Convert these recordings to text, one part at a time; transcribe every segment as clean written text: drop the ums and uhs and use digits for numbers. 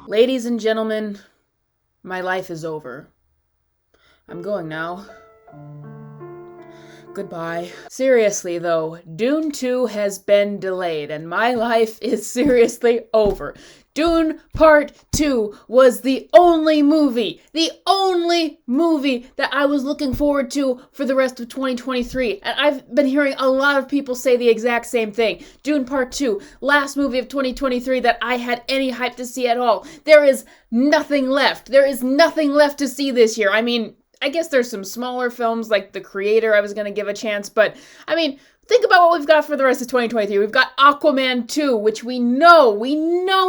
Ladies and gentlemen, my life is over. I'm going now. Goodbye. Seriously though, Dune 2 has been delayed and my life is seriously over. Dune Part 2 was the only movie that I was looking forward to for the rest of 2023. And I've been hearing a lot of people say the exact same thing. Dune Part 2, last movie of 2023 that I had any hype to see at all. There is nothing left. There is nothing left to see this year. I mean, I guess there's some smaller films like The Creator I was going to give a chance, but I mean, think about what we've got for the rest of 2023. We've got Aquaman 2, which we know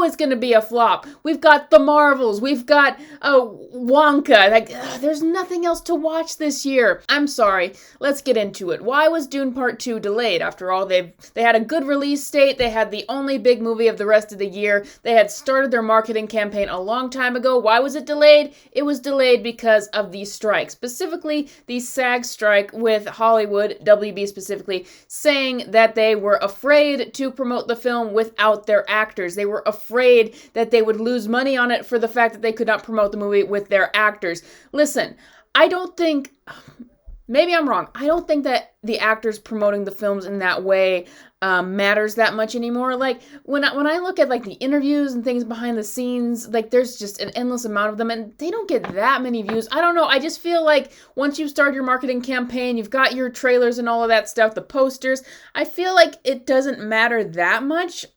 is going to be a flop. We've got The Marvels. We've got Wonka. There's nothing else to watch this year. I'm sorry. Let's get into it. Why was Dune Part 2 delayed? After all, they had a good release date. They had the only big movie of the rest of the year. They had started their marketing campaign a long time ago. Why was it delayed? It was delayed because of the strike. Specifically, the SAG strike with Hollywood, WB specifically, saying that they were afraid to promote the film without their actors. They were afraid that they would lose money on it for the fact that they could not promote the movie with their actors. Listen, I don't think, maybe I'm wrong, I don't think that the actors promoting the films in that way matters that much anymore. Like when I look at like the interviews and things behind the scenes, like there's just an endless amount of them and they don't get that many views. I don't know. I just feel like once you start your marketing campaign, you've got your trailers and all of that stuff, the posters, I feel like it doesn't matter that much.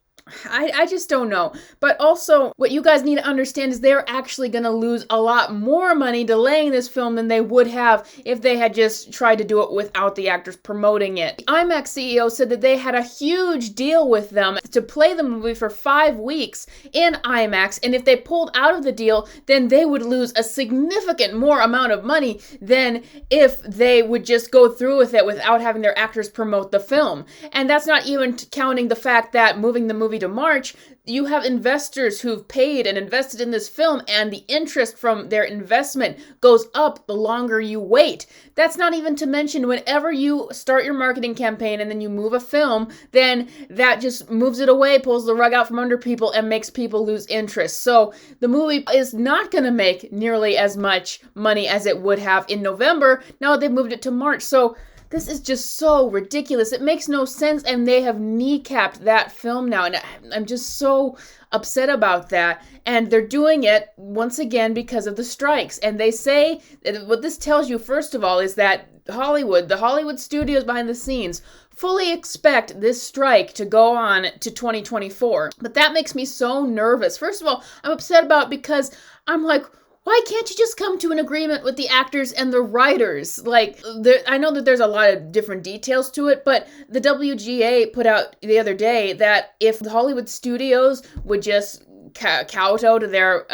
I just don't know. But also, what you guys need to understand is they're actually going to lose a lot more money delaying this film than they would have if they had just tried to do it without the actors promoting it. The IMAX CEO said that they had a huge deal with them to play the movie for 5 weeks in IMAX, and if they pulled out of the deal, then they would lose a significant more amount of money than if they would just go through with it without having their actors promote the film. And that's not even counting the fact that moving the movie to March, you have investors who've paid and invested in this film, and the interest from their investment goes up the longer you wait. That's not even to mention whenever you start your marketing campaign and then you move a film, then that just moves it away, pulls the rug out from under people, and makes people lose interest. So the movie is not going to make nearly as much money as it would have in November. Now they've moved it to March. So this is just so ridiculous. It makes no sense, and they have kneecapped that film now, and I'm just so upset about that. And they're doing it, once again, because of the strikes. And they say, what this tells you, first of all, is that the Hollywood studios behind the scenes, fully expect this strike to go on to 2024. But that makes me so nervous. First of all, I'm upset about it because I'm like, why can't you just come to an agreement with the actors and the writers? I know that there's a lot of different details to it, but the WGA put out the other day that if the Hollywood studios would just kowtow to their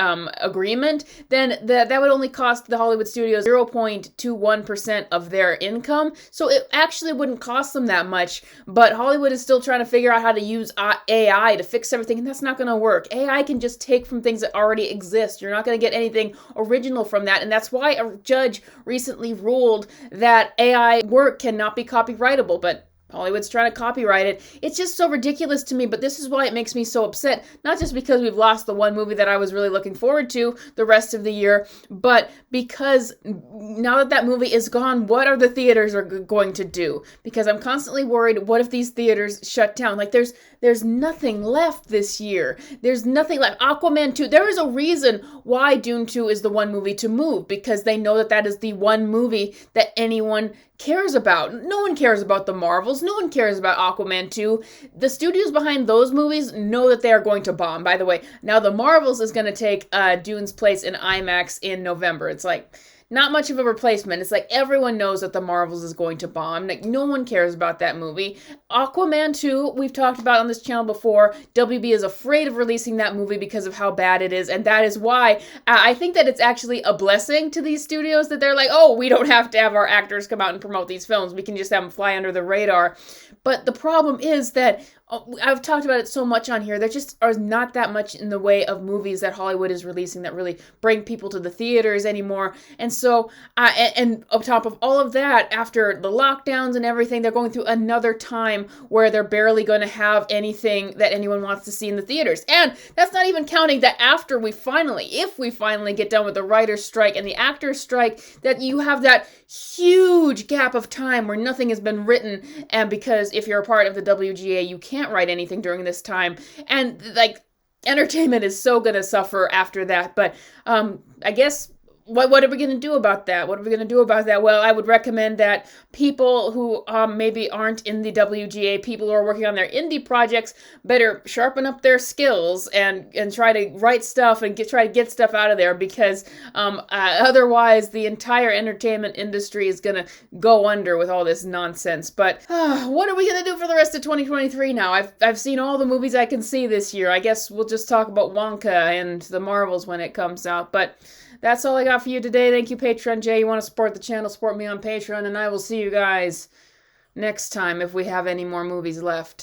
agreement, then that would only cost the Hollywood studios 0.21% of their income. So it actually wouldn't cost them that much, but Hollywood is still trying to figure out how to use AI to fix everything, and that's not going to work. AI can just take from things that already exist. You're not going to get anything original from that, and that's why a judge recently ruled that AI work cannot be copyrightable, but Hollywood's trying to copyright it. It's just so ridiculous to me, but this is why it makes me so upset. Not just because we've lost the one movie that I was really looking forward to the rest of the year, but because now that movie is gone, what are the theaters going to do? Because I'm constantly worried, what if these theaters shut down? Like there's nothing left this year. There's nothing left. Aquaman 2, there is a reason why Dune 2 is the one movie to move, because they know that is the one movie that anyone cares about. No one cares about The Marvels. No one cares about Aquaman 2. The studios behind those movies know that they are going to bomb. By the way, now The Marvels is going to take Dune's place in IMAX in November. It's like not much of a replacement. It's like everyone knows that The Marvels is going to bomb. Like no one cares about that movie. Aquaman 2, we've talked about on this channel before. WB is afraid of releasing that movie because of how bad it is, and that is why I think that it's actually a blessing to these studios that they're like, oh, we don't have to have our actors come out and promote these films. We can just have them fly under the radar. But the problem is that I've talked about it so much on here. There just are not that much in the way of movies that Hollywood is releasing that really bring people to the theaters anymore. And so, and on top of all of that, after the lockdowns and everything, they're going through another time where they're barely going to have anything that anyone wants to see in the theaters. And that's not even counting that after if we finally get done with the writer's strike and the actor's strike, that you have that huge gap of time where nothing has been written. And because if you're a part of the WGA, you can't write anything during this time. And like, entertainment is so gonna suffer after that. But I guess what are we going to do about that? What are we going to do about that? Well, I would recommend that people who maybe aren't in the WGA, people who are working on their indie projects, better sharpen up their skills and try to write stuff and try to get stuff out of there, because otherwise the entire entertainment industry is going to go under with all this nonsense. But what are we going to do for the rest of 2023 now? I've seen all the movies I can see this year. I guess we'll just talk about Wonka and the Marvels when it comes out. But that's all I got for you today. Thank you, Patreon Jay. You want to support the channel, support me on Patreon, and I will see you guys next time if we have any more movies left.